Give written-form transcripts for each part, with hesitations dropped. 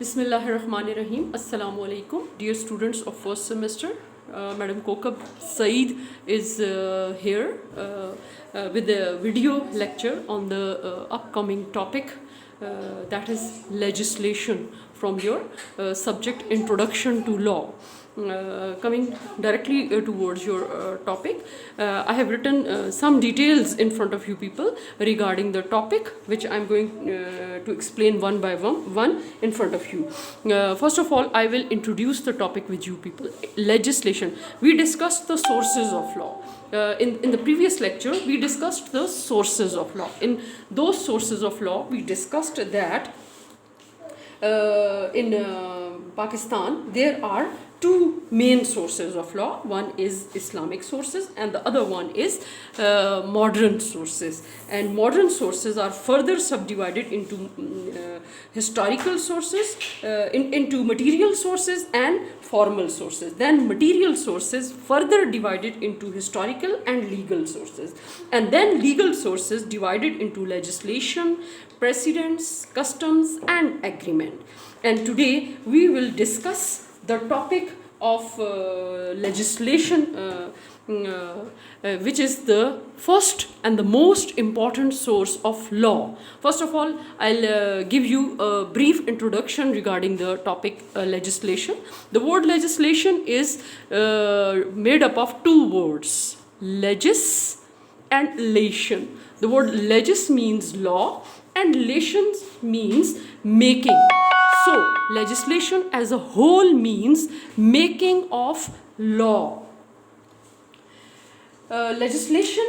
Bismillahirrahmanirrahim. Assalamu alaikum. Dear students of first semester, Madam Kokab Saeed is here with a video lecture on the upcoming topic that is legislation from your subject Introduction to Law. Coming directly towards your topic, I have written some details in front of you people regarding the topic, which I'm going to explain one by one in front of you. First of all, I will introduce the topic with you people. Legislation. We discussed the sources of law. In the previous lecture, we discussed the sources of law. In those sources of law, we discussed that in Pakistan, there are two main sources of law. One is Islamic sources and the other one is modern sources. And modern sources are further subdivided into historical sources, into material sources and formal sources. Then material sources further divided into historical and legal sources. And then legal sources divided into legislation, precedents, customs and agreement. And today we will discuss the topic of legislation, which is the first and the most important source of law. First of all, I'll give you a brief introduction regarding the topic legislation. The word legislation is made up of two words, legis and lation. The word legis means law and lation means making. So, legislation as a whole means making of law. Legislation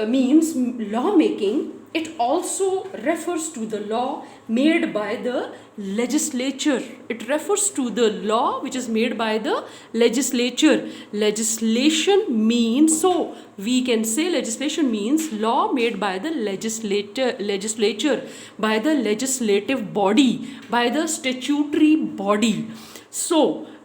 means lawmaking. It also refers to the law made by the legislature. It refers to the law which is made by the legislature. Legislation means, so we can say legislation means law made by the legislature, by the legislative body, by the statutory body. So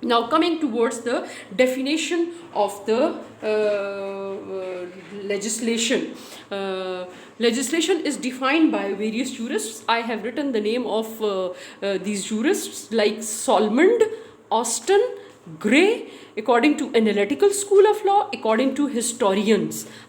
Now coming towards the definition of the legislation. Legislation is defined by various jurists. I have written the name of these jurists like Solomon, Austin, Gray, according to analytical school of law, according to historians.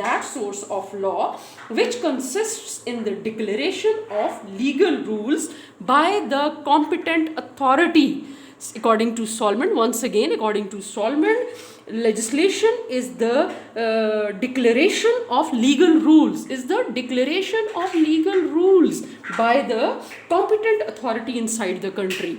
that source of law which consists in the declaration of legal rules by the competent authority. According to Solomon, once again, according to Solomon, legislation is the declaration of legal rules, is the declaration of legal rules by the competent authority inside the country.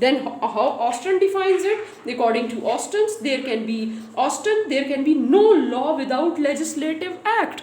Then how Austin defines it? According to Austin, there can be no law without legislative act.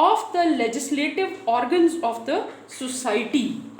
of the legislative organs of the society.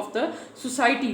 of the society.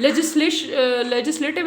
legislative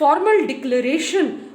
formal declaration.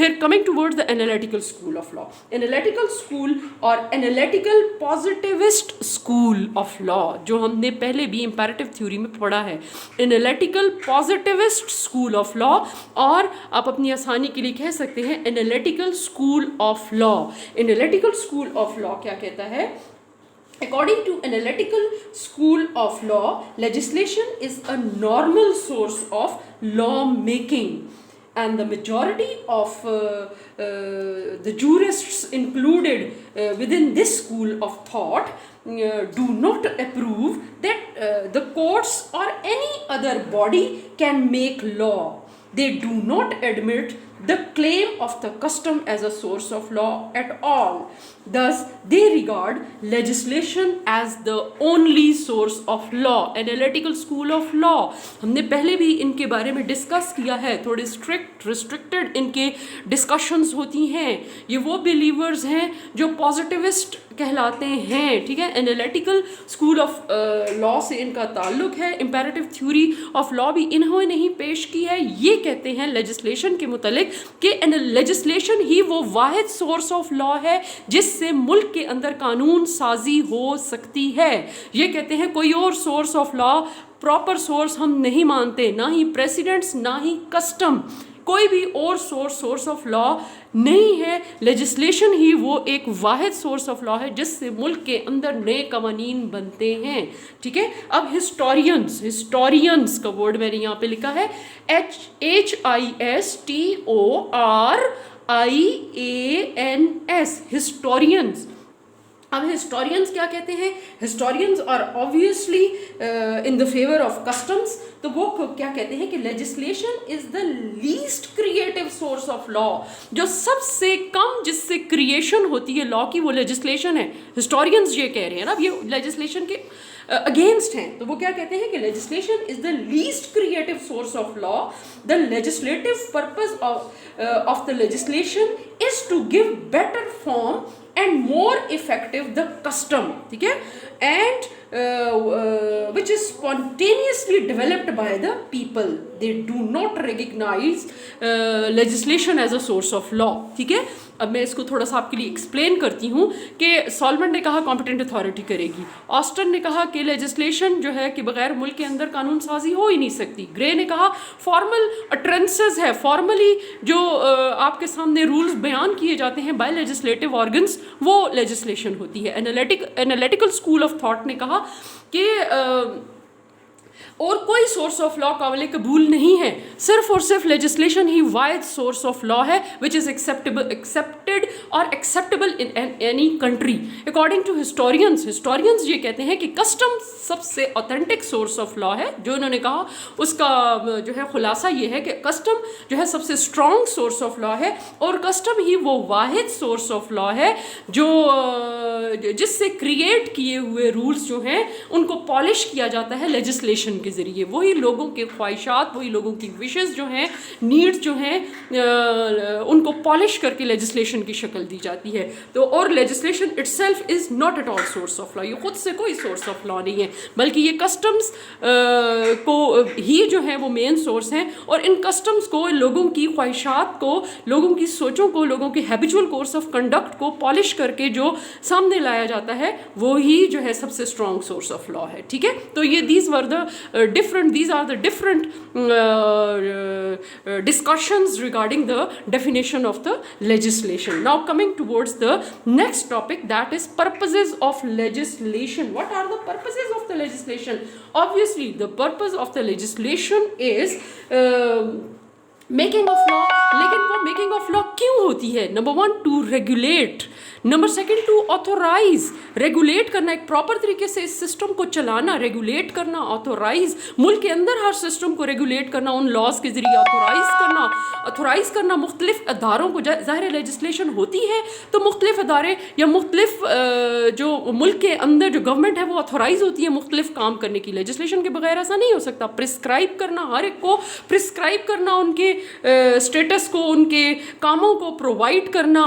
پھر coming toward the analytical school of law. Analytical school اور analytical positivist school of law جو ہم نے پہلے بھی imperative theory میں پڑھا ہے, analytical positivist school of law, اور آپ اپنی آسانی کے لیے کہہ سکتے ہیں analytical school of law. Analytical school of law کیا کہتا ہے؟ According to analytical school of law, legislation is a normal source of law making, and the majority of the jurists included within this school of thought do not approve that the courts or any other body can make law. They do not admit the claim of the custom as a source of law at all. Thus, they regard legislation as the only source of law. Analytical school of law. ہم نے پہلے بھی ان کے بارے میں discuss کیا ہے, تھوڑے اسٹرکٹ ریسٹرکٹیڈ ان کے ڈسکشنز ہوتی ہیں. یہ وہ بلیورز ہیں جو پازیٹیوسٹ کہلاتے ہیں, ٹھیک ہے. انالیٹیکل اسکول آف لا سے ان کا تعلق ہے. امپیریٹو تھیوری آف لا بھی انہوں نے ہی پیش کی ہے. یہ کہتے ہیں لیجسلیشن کے متعلق کہ لیجسلیشن ہی وہ واحد سورس آف لا ہے جس سے ملک کے اندر قانون سازی ہو سکتی ہے. یہ کہتے ہیں کوئی اور source of law proper source ہم نہیں مانتے, نہ ہی پریسیڈنٹس نہ ہی کسٹم, کوئی بھی اور سورس آف لا نہیں ہے. لیجسلیشن ہی وہ ایک واحد سورس آف لا ہے جس سے ملک کے اندر نئے قوانین بنتے ہیں, ٹھیک ہے. اب ہسٹورینس کا ورڈ میں نے یہاں پہ لکھا ہے HISTORIANS, ہسٹورینس. اب ہسٹورینس کیا کہتے ہیں؟ Historians are obviously in the favour of customs. تو وہ کیا کہتے ہیں کہ legislation is the least creative source of law. جو سب سے کم جس سے کریشن ہوتی ہے لا کی وہ لیجسلیشن ہے. ہسٹورینس یہ کہہ رہے ہیں نا, اب یہ لیجسلیشن کے اگینسٹ ہیں, تو وہ کیا کہتے ہیں کہ legislation is the least creative source of law. The legislative purpose of the legislation is to give better form and more effective the custom, ٹھیک ہے, and which is spontaneously developed by the people. They do not recognize legislation as a source of law, ٹھیک ہے. اب میں اس کو تھوڑا سا آپ کے لیے ایکسپلین کرتی ہوں کہ سالمنٹ نے کہا کمپیٹنٹ اتھارٹی کرے گی, آسٹن نے کہا کہ لیجسلیشن جو ہے کہ بغیر ملک کے اندر قانون سازی ہو ہی نہیں سکتی, گرے نے کہا فارمل اٹرنسز ہے, فارملی جو آپ کے سامنے رولز بیان کیے جاتے ہیں بائی لیجسلیٹو آرگنس وہ لیجسلیشن ہوتی ہے. انالیٹیکل اسکول آف تھاٹ نے کہا کہ اور کوئی سورس آف لا قابل قبول نہیں ہے, صرف اور صرف لیجسلیشن ہی واحد سورس آف لا ہے which is accepted اور acceptable in any country. According to historians یہ کہتے ہیں کہ کسٹم سب سے اوتھینٹک سورس آف لا ہے. جو انہوں نے کہا اس کا جو ہے خلاصہ یہ ہے کہ کسٹم جو ہے سب سے اسٹرانگ سورس آف لا ہے, اور کسٹم ہی وہ واحد سورس آف لا ہے جو جس سے کریٹ کیے ہوئے رولز جو ہیں ان کو پالش کیا جاتا ہے لیجسلیشن کے ذریعے. وہی لوگوں کے خواہشات, وہی لوگوں کی وشز جو ہیں, نیڈز جو ہیں, ان کو پالش کر کے لیجسلیشن کی شکل دی جاتی ہے. تو اور legislation itself is not at all source of law, یہ خود سے کوئی سورس آف لا نہیں ہے, بلکہ یہ کسٹمز کو ہی جو ہے وہ مین سورس ہیں, اور ان کسٹمز کو, لوگوں کی خواہشات کو, لوگوں کی سوچوں کو, لوگوں کے ہیبیچول کورس آف کنڈکٹ کو پالش کر کے جو سامنے لایا جاتا ہے وہی جو ہے سب سے اسٹرانگ سورس آف لا ہے, ٹھیک ہے. تو یہ these are the different discussions regarding the definition of the legislation. Now coming towards the next topic, that is purposes of legislation. What are the purposes of the legislation? Obviously the purpose of the legislation is making of law. لیکن وہ making of law کیوں ہوتی ہے؟ Number 1 to regulate, number 2 to authorise, regulate کرنا, ایک proper طریقے سے اس system کو چلانا, ریگولیٹ کرنا, آتھورائز, ملک کے اندر ہر سسٹم کو ریگولیٹ کرنا ان لاز کے ذریعے, آتھورائز کرنا مختلف اداروں کو. ظاہر لیجسلیشن ہوتی ہے تو مختلف ادارے یا مختلف جو ملک کے اندر جو گورنمنٹ ہے وہ آتھورائز ہوتی ہے مختلف کام کرنے کی. لیجسلیشن کے بغیر ایسا نہیں ہو سکتا. پرسکرائب کرنا, ہر ایک کو پرسکرائب کرنا, ان کے اسٹیٹس کو, ان کے کاموں کو پرووائڈ کرنا,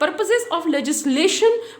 purposes of legislation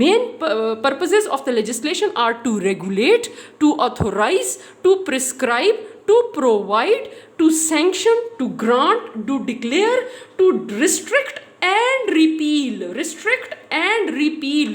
main purposes of the legislation are to regulate, to authorize, to prescribe, to provide, to sanction, to grant, to declare, to restrict and repeal. restrict and repeal.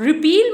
repeal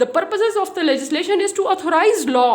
the purposes of the legislation is to authorize law,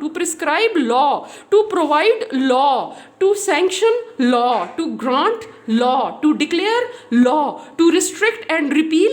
to prescribe law, to provide law, to sanction law, to grant law, to declare law, to restrict and repeal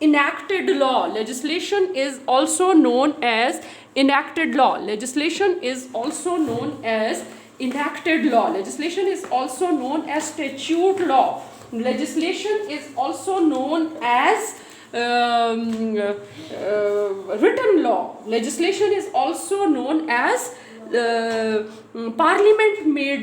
enacted law. Legislation is also known as enacted law. Legislation is also known as enacted law. Legislation is also known as statute law. Legislation is also known as written law. Legislation is also known as parliament made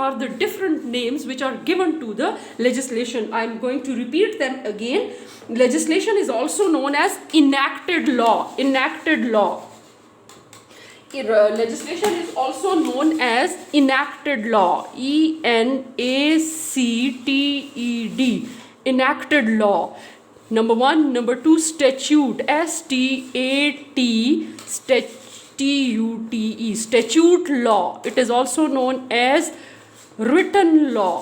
are the different names which are given to the legislation. I am going to repeat them again. Legislation is also known as enacted law. Enacted law. Legislation is also known as enacted law. ENACTED. Enacted law. Number 1. Number 2, statute. STAT. TUTE, statute law. It is also known as written law.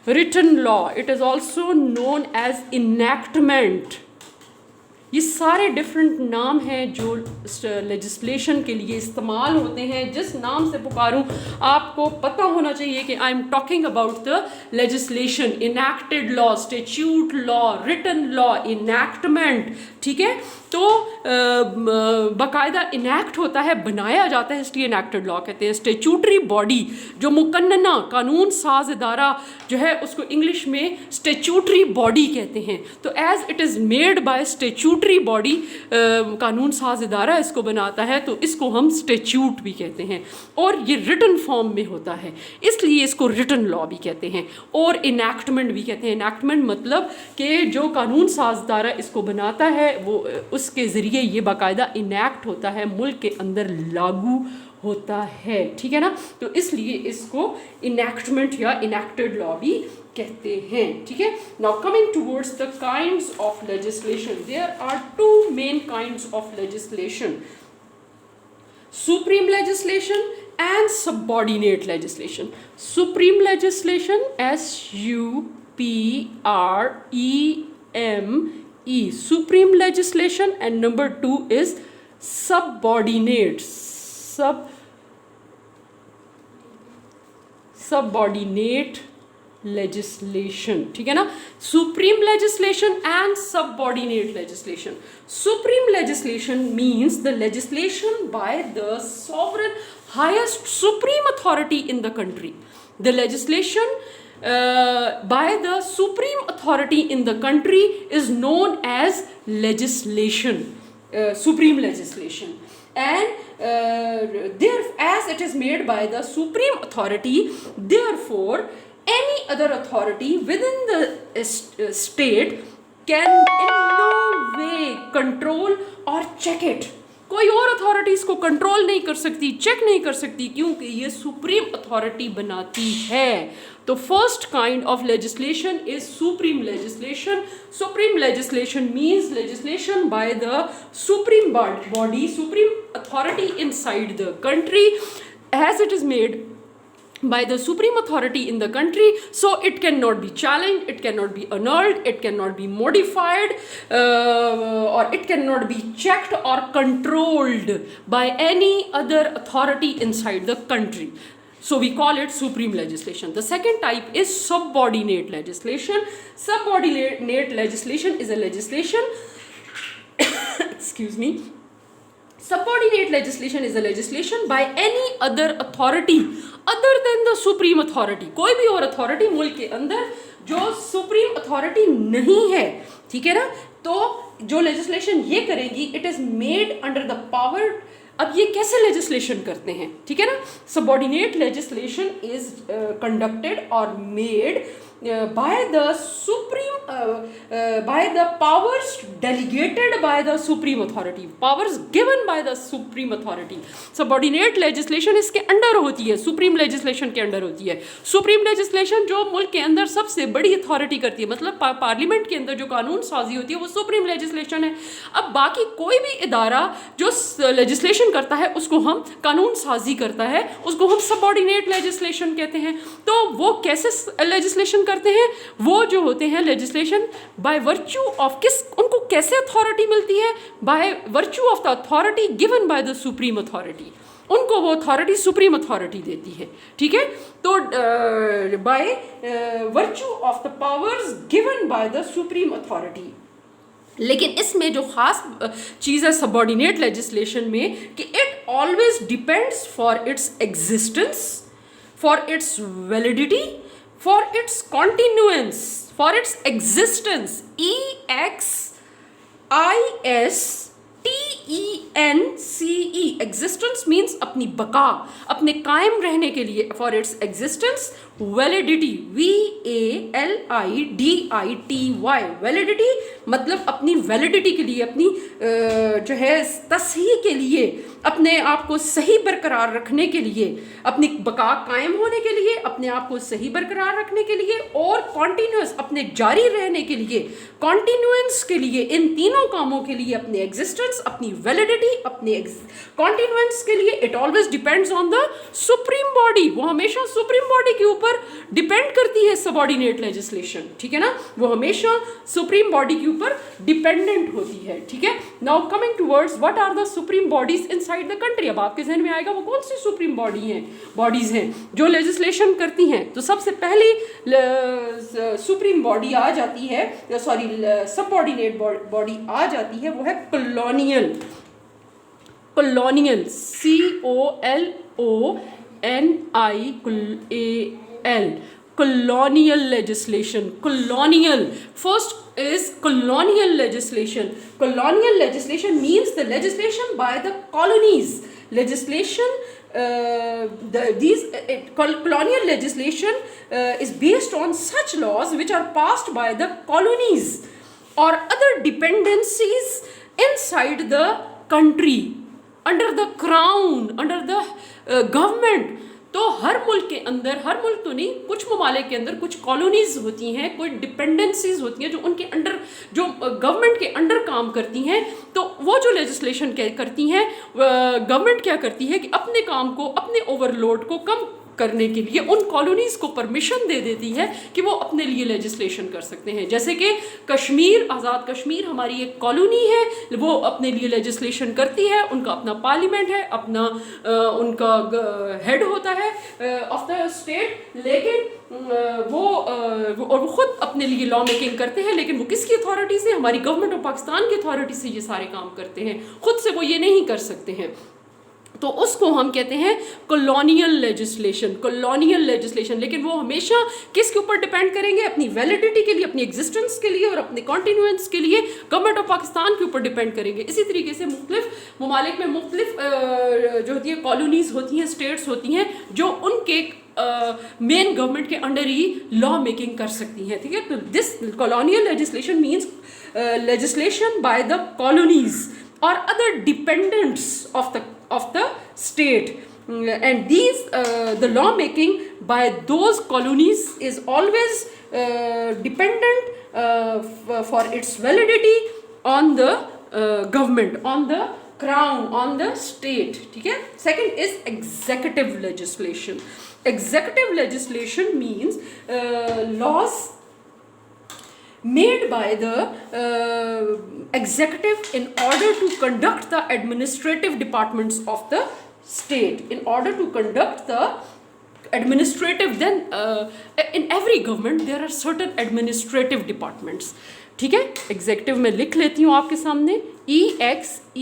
Written law. It is also known as enactment. یہ سارے different نام ہیں جو legislation کے لیے استعمال ہوتے ہیں. جس نام سے پکاروں آپ کو پتہ ہونا چاہیے کہ I am talking about the legislation. Enacted law, statute law, written law, enactment, ٹھیک ہے. تو باقاعدہ انیکٹ ہوتا ہے, بنایا جاتا ہے, اس لیے انیکٹڈ لا کہتے ہیں. اسٹیچوٹری باڈی جو مقننہ قانون ساز ادارہ جو ہے اس کو انگلش میں اسٹیچوٹری باڈی کہتے ہیں. تو as it is made by statutory body, قانون ساز ادارہ اس کو بناتا ہے, تو اس کو ہم اسٹیچیوٹ بھی کہتے ہیں. اور یہ ریٹن فارم میں ہوتا ہے, اس لیے اس کو ریٹن لا بھی کہتے ہیں. اور انیکٹمنٹ بھی کہتے ہیں. انیکٹمنٹ مطلب کہ جو قانون ساز ادارہ اس کو بناتا ہے وہ اس کے ذریعے یہ باقاعدہ انیکٹ ہوتا ہے, ملک کے اندر لاگو ہوتا ہے, ٹھیک ہے نا. تو اس لیے اس کو انیکٹمنٹ یا انیکٹڈ لا بھی کہتے ہیں, ٹھیک ہے. Now coming towards the kinds of legislation, there are two main kinds of legislation: supreme legislation and subordinate legislation. Supreme legislation, SUPREME, supreme legislation, and number 2 is subordinate. Subordinate legislation, ٹھیک ہے نا. supreme legislation and subordinate legislation. Supreme legislation means the legislation by the sovereign highest supreme authority in the country. The legislation by the supreme authority in the country is known as legislation, supreme legislation. And there, as it is made by the supreme authority, therefore any other authority within the state can in no way control or check it. کوئی اور authority اس کو control نہیں کر سکتی, check نہیں کر سکتی, کیونکہ یہ سپریم اتھارٹی بناتی ہے. تو first kind of legislation is supreme legislation. Supreme legislation means legislation by the supreme body, supreme authority inside the country, as it is made by the supreme authority in the country, so it cannot be challenged, it cannot be annulled, it cannot be modified, or it cannot be checked or controlled by any other authority inside the country. So we call it supreme legislation. The second type is subordinate legislation. Subordinate legislation is a legislation excuse me. Subordinate legislation is a legislation by any other authority other than the supreme authority. کوئی بھی اور authority ملک کے اندر جو supreme authority نہیں ہے, ٹھیک ہے نا, تو جو legislation یہ کریں گی, it is made under the power. اب یہ کیسے لیجسلیشن کرتے ہیں, ٹھیک ہے نا. سبارڈینیٹ لیجسلیشن از کنڈکٹیڈ اور made by the powers delegated by the supreme authority, powers given by the supreme authority. subordinate legislation اس کے انڈر ہوتی ہے, supreme legislation کے انڈر ہوتی ہے. supreme legislation جو ملک کے اندر سب سے بڑی اتھارٹی کرتی ہے, مطلب پارلیمنٹ کے اندر جو قانون سازی ہوتی ہے وہ supreme legislation ہے. اب باقی کوئی بھی ادارہ جو legislation کرتا ہے اس کو ہم قانون سازی کرتا ہے, اس کو ہم subordinate legislation کہتے ہیں. تو وہ کیسے legislation کرتے ہیں, وہ جو ہوتے ہیں لیجسلیشن بائی ورچو آف ان کو کیسے اتھارٹی ملتی ہے, by virtue of the authority given by the supreme authority. ان کو وہ اتھارٹی سپریم اتھارٹی دیتی ہے, ٹھیک ہے. تو by virtue of the powers given by the supreme authority. لیکن اس میں جو خاص چیز ہے سبارڈینیٹ لیجسلیشن میں کہ it always depends for its existence, for its validity, for its continuance, for its existence. EXISTENCE, existence means اپنی بقا, اپنے قائم رہنے کے لیے. for its existence, validity, VALIDITY, validity مطلب اپنی ویلیڈیٹی کے لیے, اپنی جو ہے تصحیح کے لیے, اپنے آپ کو صحیح برقرار رکھنے کے لیے, اپنی بقا قائم ہونے کے لیے, اپنے آپ کو صحیح برقرار رکھنے کے لیے, اور کنٹینیوس اپنے جاری رہنے کے لیے, کنٹینیوئنس کے لیے, ان تینوں کاموں کے لیے, اپنے ایگزسٹنس, اپنی ویلیڈیٹی, اپنے کنٹینیوئنس کے لیے, it always depends on the supreme body. وہ ہمیشہ سپریم باڈی کے اوپر ڈیپینڈ کرتی ہے سبارڈینیٹ لیجسلیشن, ٹھیک ہے نا. وہ ہمیشہ سپریم باڈی کے اوپر ڈیپینڈنٹ ہوتی ہے, ٹھیک ہے. Now coming towards what are the supreme bodies inside the country. اب آپ کے ذہن میں آئے گا وہ کون سی سپریم باڈیز ہیں جو لیجسلیشن کرتی ہیں. تو سب سے پہلی سپریم باڈی آ جاتی ہے, سوری سبارڈینیٹ باڈی آ جاتی ہے, وہ ہے colonial. Colonial, COLONIAL, colonial legislation. Colonial, first is colonial legislation. Colonial legislation means the legislation by the colonies. Legislation, colonial legislation is based on such laws which are passed by the colonies or other dependencies inside the country, under the crown, under the government. تو ہر ملک کے اندر, ہر ملک تو نہیں, کچھ ممالک کے اندر کچھ colonies ہوتی ہیں, کوئی ڈپینڈنسیز ہوتی ہیں جو ان کے انڈر, جو گورنمنٹ کے انڈر کام کرتی ہیں. تو وہ جو لیجسلیشن کرتی ہیں, گورنمنٹ کیا کرتی ہے کہ اپنے کام کو, اپنے اوور لوڈ کو کم کرنے کے لیے ان کالونیز کو پرمیشن دے دیتی ہے کہ وہ اپنے لیے لیجسلیشن کر سکتے ہیں. جیسے کہ کشمیر, آزاد کشمیر ہماری ایک کالونی ہے, وہ اپنے لیے لیجسلیشن کرتی ہے, ان کا اپنا پارلیمنٹ ہے, اپنا ان کا ہیڈ ہوتا ہے آف دا اسٹیٹ, لیکن وہ خود اپنے لیے لا میکنگ کرتے ہیں. لیکن وہ کس کی اتھارٹی سے؟ ہماری گورنمنٹ آف پاکستان کی اتھارٹی سے یہ سارے کام کرتے ہیں, خود سے وہ یہ نہیں کر سکتے ہیں. تو اس کو ہم کہتے ہیں کولونیل لیجسلیشن. کولونیل لیجسلیشن, لیکن وہ ہمیشہ کس کے اوپر ڈیپینڈ کریں گے؟ اپنی ویلیڈیٹی کے لیے, اپنی ایگزسٹنس کے لیے, اور اپنے کنٹینیوئنس کے لیے گورنمنٹ آف پاکستان کے اوپر ڈیپینڈ کریں گے. اسی طریقے سے مختلف ممالک میں مختلف جو ہوتی ہے کالونیز ہوتی ہیں, اسٹیٹس ہوتی ہیں, جو ان کے مین گورنمنٹ کے انڈر ہی لا میکنگ کر سکتی ہیں, ٹھیک ہے. تو this colonial legislation means legislation by the colonies. or other dependents of the state. And these the law making by those colonies is always dependent for its validity on the government, on the crown, on the state. ٹھیک ہے. Second is executive legislation. Executive legislation means laws made by the executive in order to conduct the administrative departments of the state, in order to conduct the administrative. Then in every government there are certain administrative departments. ٹھیک ہے. Executive میں لکھ لیتی ہوں آپ کے سامنے, EXECUTIVE.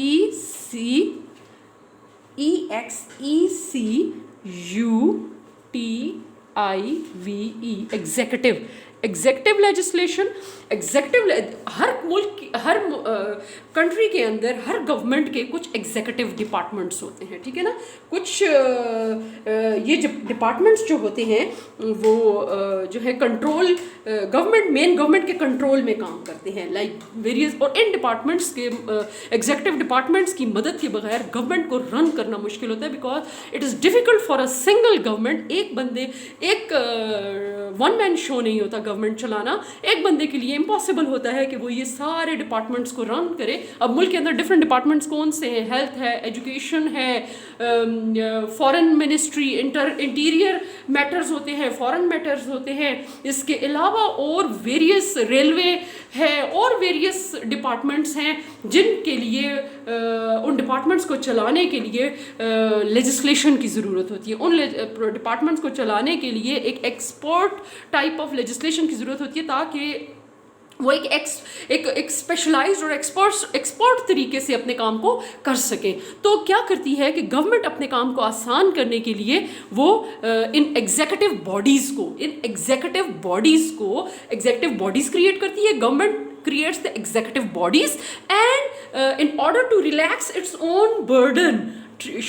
Executive. Executive legislation. Executive ہر ملک کی, ہر کنٹری کے اندر ہر گورنمنٹ کے کچھ ایگزیکٹو ڈپارٹمنٹس ہوتے ہیں. ٹھیک ہے نا. کچھ یہ جو ڈپارٹمنٹس جو ہوتے ہیں وہ جو ہے کنٹرول گورنمنٹ, مین گورنمنٹ کے کنٹرول میں کام کرتے ہیں, لائک ویریس. اور ان ڈپارٹمنٹس کے ایگزیکٹو ڈپارٹمنٹس کی مدد کے بغیر گورنمنٹ کو رن کرنا مشکل ہوتا ہے, because it is difficult for a single government. ایک بندے, ایک ون مین شو نہیں ہوتا گورنمنٹ چلانا. ایک بندے کے لیے امپاسبل ہوتا ہے کہ وہ یہ سارے ڈپارٹمنٹس کو رن کرے. اب ملک کے اندر ڈفرینٹ ڈپارٹمنٹس کون سے ہیں؟ ہیلتھ ہے, ایجوکیشن ہے, فارن منسٹری, انٹیریئر میٹرز ہوتے ہیں, فارن میٹرز ہوتے ہیں. اس کے علاوہ اور ویریس, ریلوے ہے, اور ویریس ڈپارٹمنٹس ہیں جن کے لیے ان ڈپارٹمنٹس کو چلانے کے لیے لیجسلیشن کی ضرورت ہوتی ہے. ان ڈپارٹمنٹس کو چلانے کے لیے ایک ایکسپرٹ ٹائپ آف لیجسلیشن کی ضرورت ہوتی ہے, تاکہ وہ ایک اسپیشلائزڈ اور ایکسپرٹ طریقے سے اپنے کام کو کر سکیں. تو کیا کرتی ہے کہ گورنمنٹ اپنے کام کو آسان کرنے کے لیے وہ ان ایگزیکٹو باڈیز کریٹ کرتی ہے. Government creates the executive bodies, and in order to relax its own burden,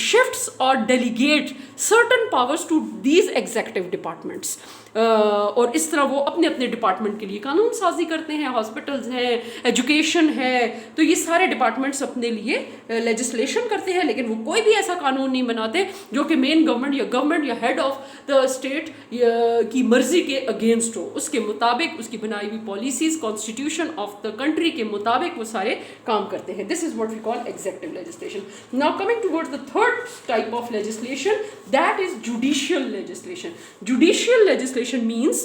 shifts or delegate certain powers to these executive departments. اور اس طرح وہ اپنے اپنے ڈپارٹمنٹ کے لیے قانون سازی کرتے ہیں. ہاسپٹلز ہیں, ایجوکیشن ہے, تو یہ سارے ڈپارٹمنٹس اپنے لیے لیجسلیشن کرتے ہیں, لیکن وہ کوئی بھی ایسا قانون نہیں بناتے جو کہ مین گورنمنٹ یا ہیڈ آف دا اسٹیٹ کی مرضی کے اگینسٹ ہو. اس کے مطابق, اس کی بنائی ہوئی policies, constitution of the country کے مطابق وہ سارے کام کرتے ہیں. This is what we call executive legislation. Now coming toward the third type of legislation, that is judicial legislation. Judicial legislation means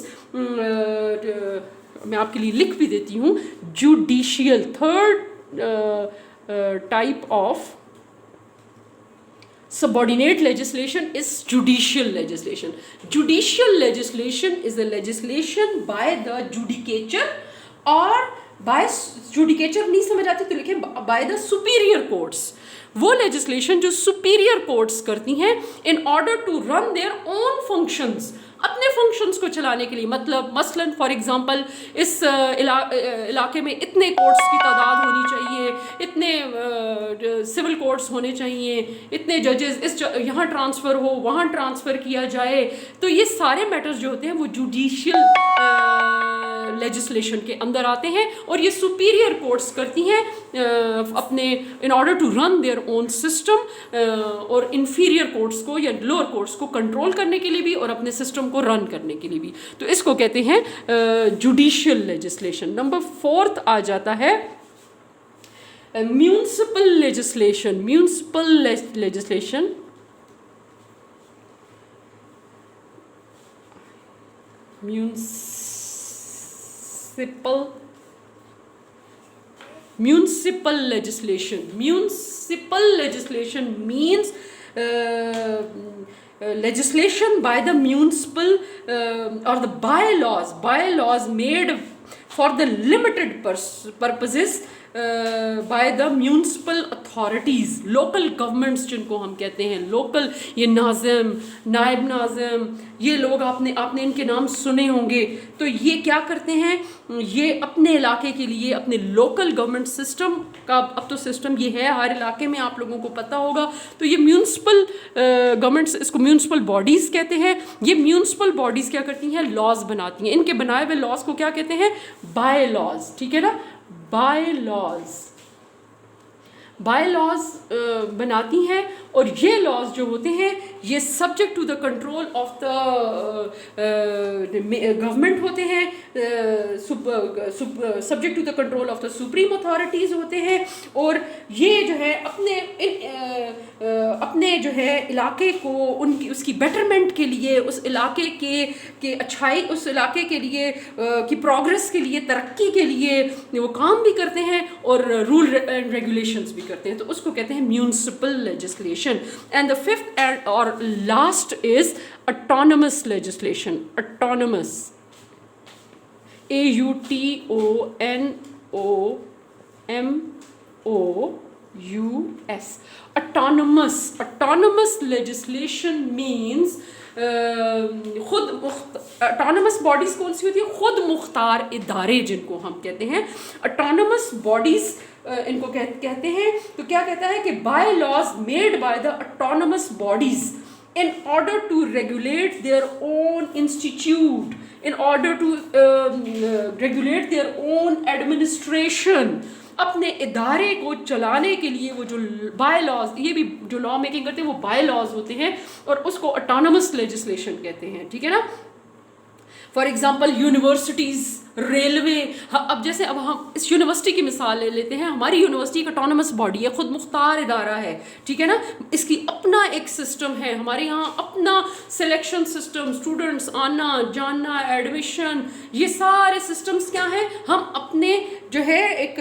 میں آپ کے لیے لکھ بھی دیتی ہوں, judicial. Third type of subordinate legislation is judicial legislation. Judicial legislation is a legislation by the judicature, or by judicature نہیں سمجھ آتی تو لکھیں by the superior courts. وہ لیجسلیشن جو superior courts کرتی ہیں in order to run their own functions, اپنے فنکشنز کو چلانے کے لیے. مطلب مثلاً فار ایگزامپل اس علاقے میں اتنے کورٹس کی تعداد ہونی چاہیے, اتنے سول کورٹس ہونے چاہیے, اتنے ججز اس یہاں ٹرانسفر ہو, وہاں ٹرانسفر کیا جائے. تو یہ سارے میٹرز جو ہوتے ہیں وہ جوڈیشیل لیجسلیشن کے اندر آتے ہیں, اور یہ سپیریئر کورٹس کرتی ہیں اپنے in order to run their own system, اور انفیریئر کورٹس کو یا لوور کورٹس کو کنٹرول کرنے کے لیے بھی اور اپنے سسٹم کو رن کرنے کے لیے بھی. تو اس کو کہتے ہیں جوڈیشیل لیجسلیشن. نمبر 4 آ جاتا ہے municipal legislation. Municipal legislation municipal legislation. Municipal legislation means legislation by the municipal or the bylaws made for the limited purposes by the municipal authorities, local governments جن کو ہم کہتے ہیں. local, یہ ناظم, نائب ناظم, یہ لوگ آپ نے ان کے نام سنے ہوں گے. تو یہ کیا کرتے ہیں, یہ اپنے علاقے کے لیے اپنے لوکل گورنمنٹ سسٹم کا, اب تو سسٹم یہ ہے ہر علاقے میں, آپ لوگوں کو پتہ ہوگا. تو یہ میونسپل گورنمنٹس, اس کو میونسپل باڈیز کہتے ہیں. یہ میونسپل باڈیز کیا کرتی ہیں, لاز بناتی ہیں. ان کے بنائے ہوئے لاز کو کیا کہتے ہیں, بائی لاز. ٹھیک ہے نا, بائی لاز. بائی لاز بناتی ہیں اور یہ لاز جو ہوتے ہیں یہ subject to the control of the government ہوتے ہیں, subject to the control of the supreme authorities ہوتے ہیں, اور یہ جو ہے اپنے جو ہے علاقے کو اس کی بیٹرمنٹ کے لیے, اس علاقے کے اچھائی, اس علاقے کے لیے کی پروگرس کے لیے, ترقی کے لیے وہ کام بھی کرتے ہیں اور رول اینڈ ریگولیشنز بھی کرتے ہیں. تو اس کو کہتے ہیں municipal legislation. And the fifth and اور last is autonomous legislation. Autonomous, AUTONOMOUS. Autonomous legislation means autonomous bodies کون سی ہوتی ہے؟ خود مختار ادارے جن کو ہم کہتے ہیں اٹانومس باڈیز ان کو کہتے ہیں. تو کیا کہتا ہے کہ by laws made by the autonomous bodies in order to regulate their own institute, in order to regulate their own administration, اپنے ادارے کو چلانے کے لیے وہ جو بائی لاز, یہ بھی جو لا میکنگ کرتے ہیں وہ بائی لاز ہوتے ہیں اور اس کو اٹانومس لیجسلیشن کہتے ہیں. ٹھیک ہے نا. For example universities, railway. اب جیسے اب ہم اس یونیورسٹی کی مثال لے لیتے ہیں. ہماری یونیورسٹی ایک اٹانومس باڈی ہے, خود مختار ادارہ ہے. ٹھیک ہے نا. اس کی اپنا ایک سسٹم ہے, ہمارے یہاں اپنا سلیکشن سسٹم, اسٹوڈنٹس آنا جانا, ایڈمیشن, یہ سارے سسٹمس کیا ہیں, ہم اپنے جو ہے ایک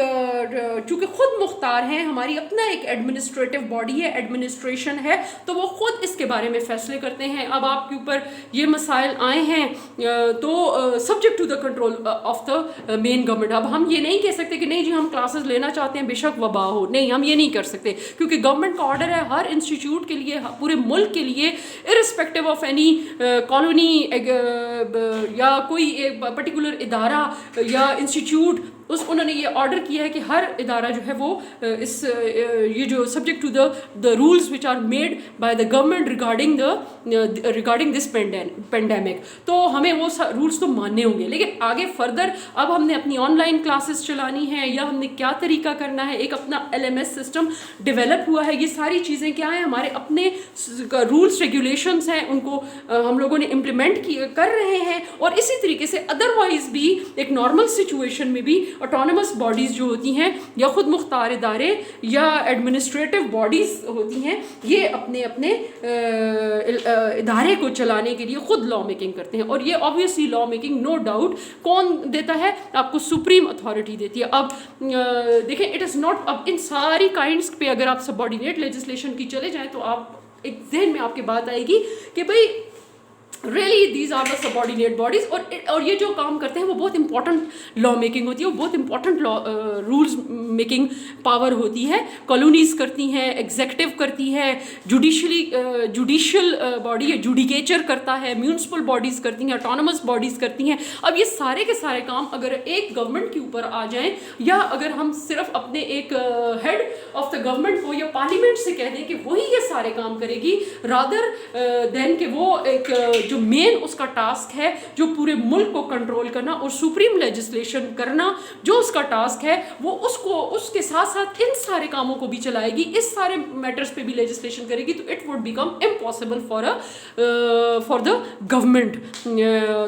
چونکہ خود مختار ہیں, ہماری اپنا ایک ایڈمنسٹریٹو باڈی ہے, ایڈمنسٹریشن ہے, تو وہ خود اس کے بارے میں فیصلے کرتے ہیں. اب آپ کے اوپر یہ مسائل آئے ہیں تو subject to the control of the main government. اب ہم یہ نہیں کہہ سکتے کہ نہیں جی ہم کلاسز لینا چاہتے ہیں بے شک وبا ہو, نہیں ہم یہ نہیں کر سکتے, کیونکہ گورنمنٹ کا آرڈر ہے ہر انسٹیٹیوٹ کے لیے, پورے ملک کے لیے, ارسپیکٹو آف اینی کالونی یا کوئی ایک پرٹیکولر ادارہ یا انسٹیٹیوٹ, انہوں نے یہ آرڈر کیا ہے کہ ہر ادارہ جو ہے وہ اس یہ جو subject to the rules which are made by the government regarding this pandemic, تو ہمیں وہ رولز تو ماننے ہوں گے. لیکن آگے فردر اب ہم نے اپنی آن لائن کلاسز چلانی ہے یا ہم نے کیا طریقہ کرنا ہے, ایک اپنا LMS سسٹم ڈیولپ ہوا ہے, یہ ساری چیزیں کیا ہیں ہمارے اپنے رولز ریگولیشنز ہیں, ان کو ہم لوگوں نے امپلیمنٹ کر رہے ہیں. اور اسی طریقے سے ادروائز بھی ایک نارمل سچویشن میں بھی اٹانومس باڈیز جو ہوتی ہیں یا خود مختار ادارے یا ایڈمنسٹریٹو باڈیز ہوتی ہیں, یہ اپنے اپنے ادارے کو چلانے کے لیے خود لا میکنگ کرتے ہیں. اور یہ obviously law making no doubt کون دیتا ہے, آپ کو سپریم اتھارٹی دیتی ہے. اب دیکھیں اٹ از ناٹ, اب ان ساری کائنڈس پہ اگر آپ سب آرڈینیٹ لیجسلیشن کی چلے جائیں تو آپ ایک ذہن میں آپ کی بات آئے گی کہ بھائی really these are the subordinate bodies, اور یہ جو کام کرتے ہیں وہ بہت امپورٹنٹ لا میکنگ ہوتی ہے, وہ بہت امپورٹنٹ رولز میکنگ پاور ہوتی ہے. کالونیز کرتی ہیں, ایگزیکٹو کرتی ہے, جوڈیشل باڈی ہے, جوڈیکیچر کرتا ہے, میونسپل باڈیز کرتی ہیں, اٹانومس باڈیز کرتی ہیں. اب یہ سارے کے سارے کام اگر ایک گورنمنٹ کے اوپر آ جائیں, یا اگر ہم صرف اپنے ایک ہیڈ آف دا گورنمنٹ کو یا پارلیمنٹ سے کہہ دیں کہ وہی یہ سارے کام کرے گی, رادر دین کہ وہ ایک جو مین اس کا ٹاسک ہے جو پورے ملک کو کنٹرول کرنا اور سپریم لیجسلیشن کرنا جو اس کا ٹاسک ہے, وہ اس کے ساتھ ساتھ ان سارے کاموں کو بھی چلائے گی, اس سارے میٹرز پہ بھی لیجسلیشن کرے گی, تو it would become impossible for the government.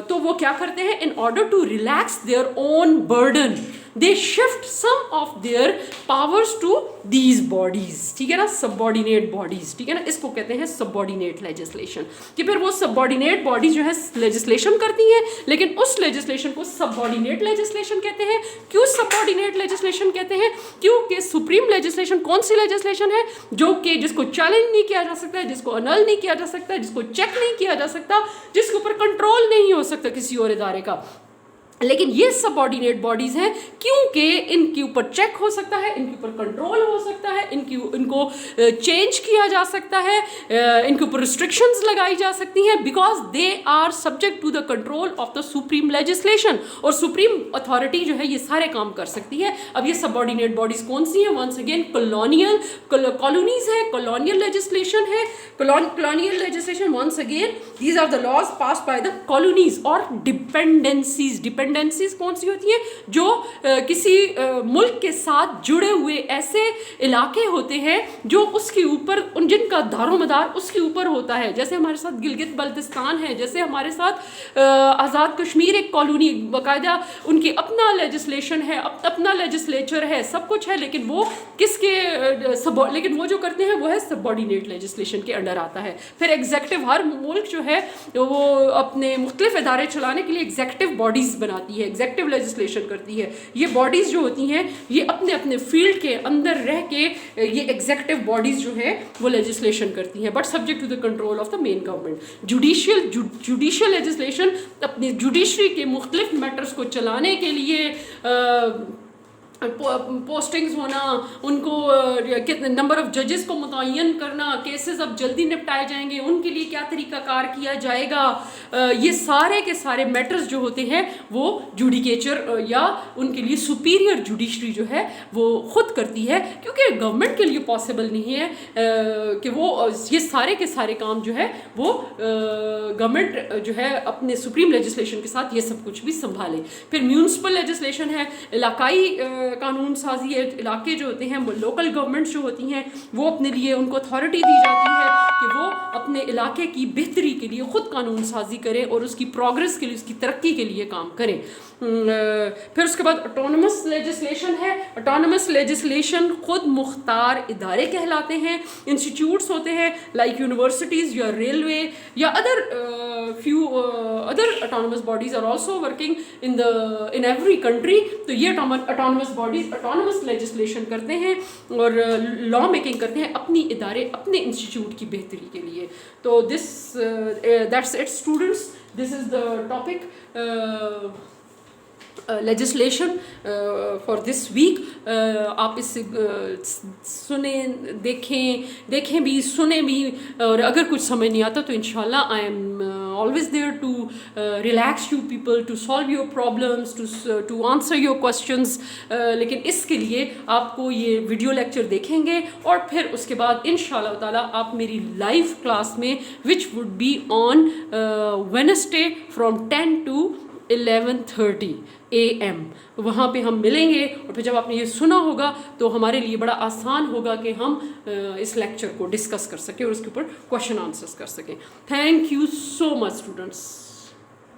تو وہ کیا کرتے ہیں, in order to relax their own burden they shift some of their powers to these bodies. ٹھیک ہے نا, subordinate bodies. ٹھیک ہے نا, اس کو کہتے ہیں subordinate legislation. کہ پھر وہ subordinate bodies جو ہے legislation کرتی ہیں, لیکن اس legislation کو subordinate legislation کہتے ہیں. کیوں subordinate legislation کہتے ہیں؟ کیونکہ supreme legislation کون سی legislation ہے جو کہ جس کو چیلنج نہیں کیا جا سکتا ہے, جس کو annul نہیں کیا جا سکتا, جس کو چیک نہیں کیا جا سکتا, جس کے اوپر کنٹرول نہیں ہو سکتا کسی اور ادارے کا. لیکن یہ سب آرڈینیٹ باڈیز ہیں کیونکہ ان کے اوپر چیک ہو سکتا ہے, ان کے اوپر کنٹرول ہو سکتا ہے, ان کو چینج کیا جا سکتا ہے, ان کے اوپر ریسٹرکشنز لگائی جا سکتی ہیں, because they are subject to the control of the supreme legislation. اور سپریم اتھارٹی جو ہے یہ سارے کام کر سکتی ہے. اب یہ سب آرڈینیٹ باڈیز کون سی ہیں؟ ونس اگین کالونیز ہے, کالونیل لیجسلیشن ہے. Colonial legislation once again these are the laws passed by the colonies. اور ڈیپینڈنسیز ڈپینڈنسیز کون سی ہوتی ہیں؟ جو کسی ملک کے ساتھ جڑے ہوئے ایسے علاقے ہوتے ہیں جو اس کے اوپر جن کا دار و مدار اس کے اوپر ہوتا ہے. جیسے ہمارے ساتھ گلگت بلتستان ہے, جیسے ہمارے ساتھ آزاد کشمیر ایک کالونی, باقاعدہ ان کی اپنا لیجسلیشن ہے, اپنا لیجسلیچر ہے, سب کچھ ہے, لیکن وہ کس کے لیکن وہ جو کرتے ہیں وہ ہے سب آرڈینیٹ لیجسلیشن کے انڈر آتا ہے. پھر ایگزیکٹو, ہر ملک جو ہے وہ اپنے مختلف ادارے چلانے کے لیے ایگزیکٹو باڈیز بناتی ہے, ایگزیکٹو لیجسلیشن کرتی ہے. یہ باڈیز جو ہوتی ہیں یہ اپنے اپنے فیلڈ کے اندر رہ کے یہ ایگزیکٹو باڈیز جو ہے وہ لیجسلیشن کرتی ہیں, but subject to the control of the main government. Judicial legislation اپنی جوڈیشری کے مختلف میٹرز کو چلانے کے لیے پوسٹنگز ہونا, ان کو نمبر آف ججز کو متعین کرنا, کیسز اب جلدی نپٹائے جائیں گے ان کے لیے کیا طریقہ کار کیا جائے گا, یہ سارے کے سارے میٹرز جو ہوتے ہیں وہ جوڈیکیچر یا ان کے لیے سپیریئر جوڈیشری جو ہے وہ خود کرتی ہے, کیونکہ گورنمنٹ کے لیے پاسبل نہیں ہے کہ وہ یہ سارے کے سارے کام جو ہے وہ گورنمنٹ جو ہے اپنے سپریم لیجسلیشن کے ساتھ یہ سب کچھ بھی سنبھالے. پھر میونسپل لیجسلیشن ہے, علاقائی قانون سازی ہے. علاقے جو ہوتے ہیں لوکل گورنمنٹس جو ہوتی ہیں وہ اپنے لیے ان کو اتھارٹی دی جاتی ہے کہ وہ اپنے علاقے کی بہتری کے لیے خود قانون سازی کریں اور اس کی پروگرس کے لیے, اس کی ترقی کے لیے کام کریں. پھر اس کے بعد اٹانومس لیجسلیشن ہے. اٹانومس لیجسلیشن خود مختار ادارے کہلاتے ہیں, انسٹیٹیوٹس ہوتے ہیں لائک یونیورسٹیز یا ریلوے یا other autonomous bodies are also working in every country. تو یہ اٹانومس باڈیز اٹانومس لیجسلیشن کرتے ہیں اور لا میکنگ کرتے ہیں اپنی ادارے اپنے انسٹیٹیوٹ کی بہتری کے لیے. تو that's it students, this is the topic legislation for this week. آپ اس سے سنیں, دیکھیں بھی, سنیں بھی, اور اگر کچھ سمجھ نہیں آتا تو انشاءاللہ I am always there to relax you people, to solve your problems, to answer your questions. لیکن اس کے لیے آپ کو یہ ویڈیو لیکچر دیکھیں گے اور پھر اس کے بعد انشاءاللہ تعالیٰ آپ میری لائیو کلاس میں which would be on Wednesday from 10 to 11:30 AM وہاں پہ ہم ملیں گے. اور پھر جب آپ نے یہ سنا ہوگا تو ہمارے لیے بڑا آسان ہوگا کہ ہم اس لیکچر کو ڈسکس کر سکیں اور اس کے اوپر کویشچن آنسرس کر سکیں. Thank you so much students.